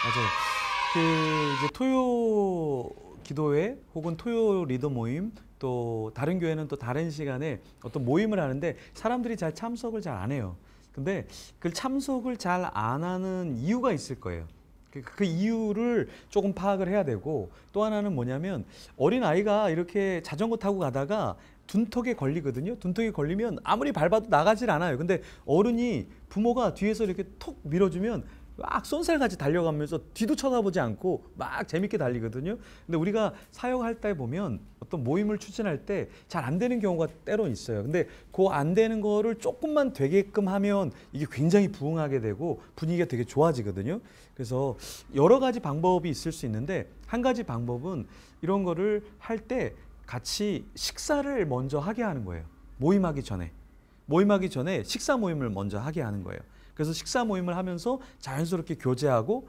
맞아요. 이제 토요 기도회 혹은 토요 리더 모임 또 다른 교회는 또 다른 시간에 어떤 모임을 하는데 사람들이 잘 참석을 잘 안 해요. 근데 그 참석을 잘 안 하는 이유가 있을 거예요. 그 이유를 조금 파악을 해야 되고 또 하나는 뭐냐면 어린 아이가 이렇게 자전거 타고 가다가 둔턱에 걸리거든요. 둔턱에 걸리면 아무리 밟아도 나가질 않아요. 근데 어른이 부모가 뒤에서 이렇게 톡 밀어주면 막 쏜살같이 달려가면서 뒤도 쳐다보지 않고 막 재밌게 달리거든요. 근데 우리가 사역할 때 보면 어떤 모임을 추진할 때 잘 안 되는 경우가 때로 있어요. 근데 그 안 되는 거를 조금만 되게끔 하면 이게 굉장히 부응하게 되고 분위기가 되게 좋아지거든요. 그래서 여러 가지 방법이 있을 수 있는데 한 가지 방법은 이런 거를 할 때 같이 식사를 먼저 하게 하는 거예요. 모임하기 전에 식사 모임을 먼저 하게 하는 거예요. 그래서 식사 모임을 하면서 자연스럽게 교제하고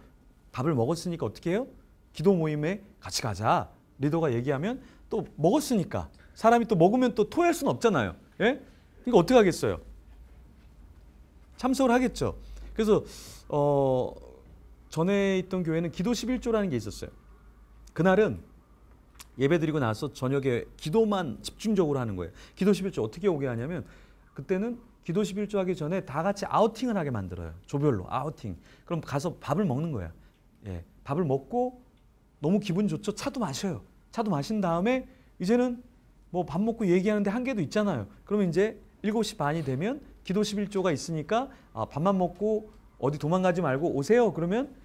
밥을 먹었으니까 어떻게 해요? 기도 모임에 같이 가자. 리더가 얘기하면 또 먹었으니까 사람이 또 먹으면 또 토할 수는 없잖아요. 예? 그러니까 어떻게 하겠어요? 참석을 하겠죠. 그래서 전에 있던 교회는 기도 11조라는 게 있었어요. 그날은 예배드리고 나서 저녁에 기도만 집중적으로 하는 거예요. 기도 11조 어떻게 오게 하냐면 그때는 기도 11조 하기 전에 다 같이 아우팅을 하게 만들어요. 조별로 아우팅. 그럼 가서 밥을 먹는 거야. 예, 밥을 먹고 너무 기분 좋죠. 차도 마셔요. 차도 마신 다음에 이제는 뭐 밥 먹고 얘기하는데 한계도 있잖아요. 그러면 이제 7시 반이 되면 기도 11조가 있으니까 밥만 먹고 어디 도망가지 말고 오세요. 그러면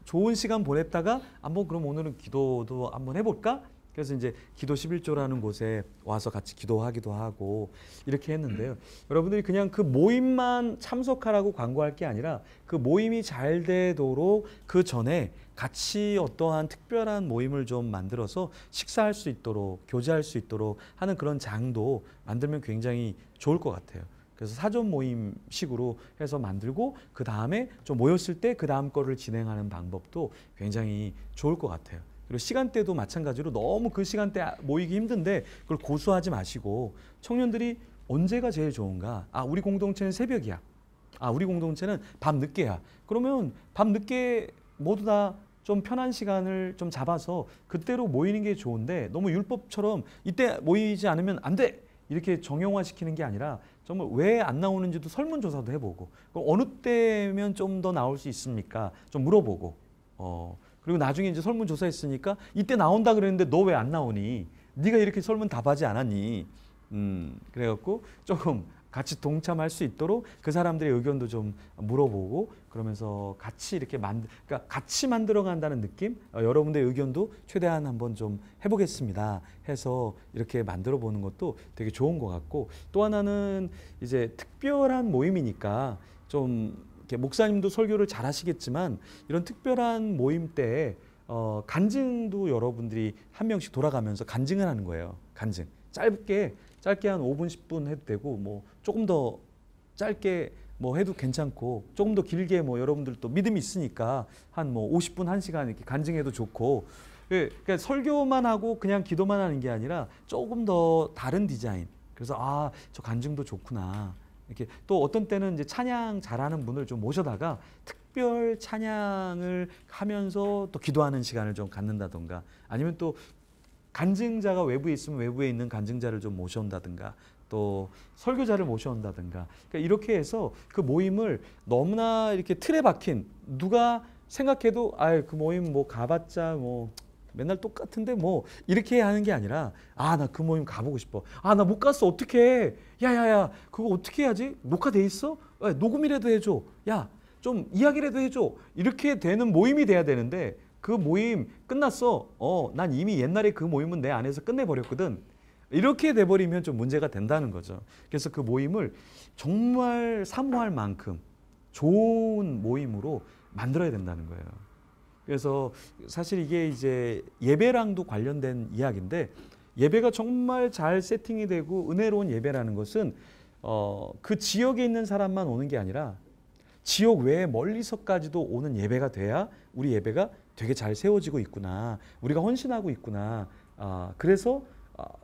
좋은 시간 보냈다가 한번 그럼 오늘은 기도도 한번 해볼까? 그래서 이제 기도 11조라는 곳에 와서 같이 기도하기도 하고 이렇게 했는데요. 여러분들이 그냥 그 모임만 참석하라고 광고할 게 아니라 그 모임이 잘 되도록 그 전에 같이 어떠한 특별한 모임을 좀 만들어서 식사할 수 있도록 교제할 수 있도록 하는 그런 장도 만들면 굉장히 좋을 것 같아요. 그래서 사전 모임식으로 해서 만들고 그 다음에 좀 모였을 때 그 다음 거를 진행하는 방법도 굉장히 좋을 것 같아요. 그리고 시간대도 마찬가지로 너무 그 시간대 모이기 힘든데 그걸 고수하지 마시고 청년들이 언제가 제일 좋은가? 우리 공동체는 새벽이야. 우리 공동체는 밤 늦게야. 그러면 밤 늦게 모두 다 좀 편한 시간을 좀 잡아서 그때로 모이는 게 좋은데 너무 율법처럼 이때 모이지 않으면 안 돼! 이렇게 정형화시키는 게 아니라 정말 왜 안 나오는지도 설문조사도 해보고 어느 때면 좀 더 나올 수 있습니까? 좀 물어보고 그리고 나중에 이제 설문조사했으니까 이때 나온다 그랬는데 너 왜 안 나오니? 네가 이렇게 설문 답하지 않았니? 그래갖고 조금 같이 동참할 수 있도록 그 사람들의 의견도 좀 물어보고 그러면서 같이 이렇게 그러니까 같이 만들어간다는 느낌? 여러분들의 의견도 최대한 한번 좀 해보겠습니다. 해서 이렇게 만들어 보는 것도 되게 좋은 것 같고 또 하나는 이제 특별한 모임이니까 좀 이렇게 목사님도 설교를 잘 하시겠지만 이런 특별한 모임 때 간증도 여러분들이 한 명씩 돌아가면서 간증을 하는 거예요. 간증. 짧게 한 5분, 10분 해도 되고 뭐 조금 더 짧게 뭐 해도 괜찮고 조금 더 길게 뭐 여러분들도 믿음이 있으니까 한 뭐 50분, 1시간 이렇게 간증해도 좋고 그러니까 설교만 하고 그냥 기도만 하는 게 아니라 조금 더 다른 디자인. 그래서 저 간증도 좋구나. 이렇게 또 어떤 때는 이제 찬양 잘하는 분을 좀 모셔다가 특별 찬양을 하면서 또 기도하는 시간을 좀 갖는다던가 아니면 또 간증자가 외부에 있으면 외부에 있는 간증자를 좀 모셔온다든가 또 설교자를 모셔온다든가 그러니까 이렇게 해서 그 모임을 너무나 이렇게 틀에 박힌 누가 생각해도 그 모임 뭐 가봤자 뭐 맨날 똑같은데 뭐 이렇게 하는 게 아니라 나 그 모임 가보고 싶어. 나 못 갔어. 어떡해. 야야야 그거 어떻게 해야지? 녹화돼 있어? 녹음이라도 해줘. 야 좀 이야기라도 해줘. 이렇게 되는 모임이 돼야 되는데 그 모임 끝났어. 난 이미 옛날에 그 모임은 내 안에서 끝내버렸거든. 이렇게 돼버리면 좀 문제가 된다는 거죠. 그래서 그 모임을 정말 사모할 만큼 좋은 모임으로 만들어야 된다는 거예요. 그래서 사실 이게 이제 예배랑도 관련된 이야기인데 예배가 정말 잘 세팅이 되고 은혜로운 예배라는 것은 그 지역에 있는 사람만 오는 게 아니라 지역 외에 멀리서까지도 오는 예배가 돼야 우리 예배가 되게 잘 세워지고 있구나. 우리가 헌신하고 있구나. 그래서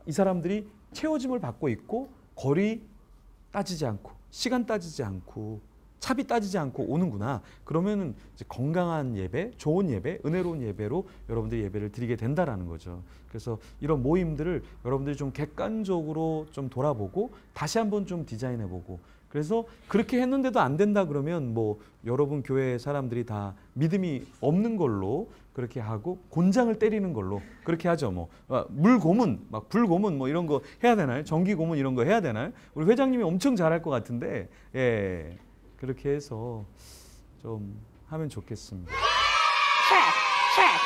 이 사람들이 채워짐을 받고 있고 거리 따지지 않고 시간 따지지 않고 차비 따지지 않고 오는구나. 그러면은 이제 건강한 예배, 좋은 예배, 은혜로운 예배로 여러분들이 예배를 드리게 된다라는 거죠. 그래서 이런 모임들을 여러분들이 좀 객관적으로 좀 돌아보고 다시 한번 좀 디자인해보고, 그래서 그렇게 했는데도 안 된다 그러면 뭐 여러분 교회 사람들이 다 믿음이 없는 걸로 그렇게 하고 곤장을 때리는 걸로 그렇게 하죠. 뭐 물고문, 막 불고문 뭐 이런 거 해야 되나요? 전기고문 이런 거 해야 되나요? 우리 회장님이 엄청 잘할 것 같은데, 예, 그렇게 해서 좀 하면 좋겠습니다. check.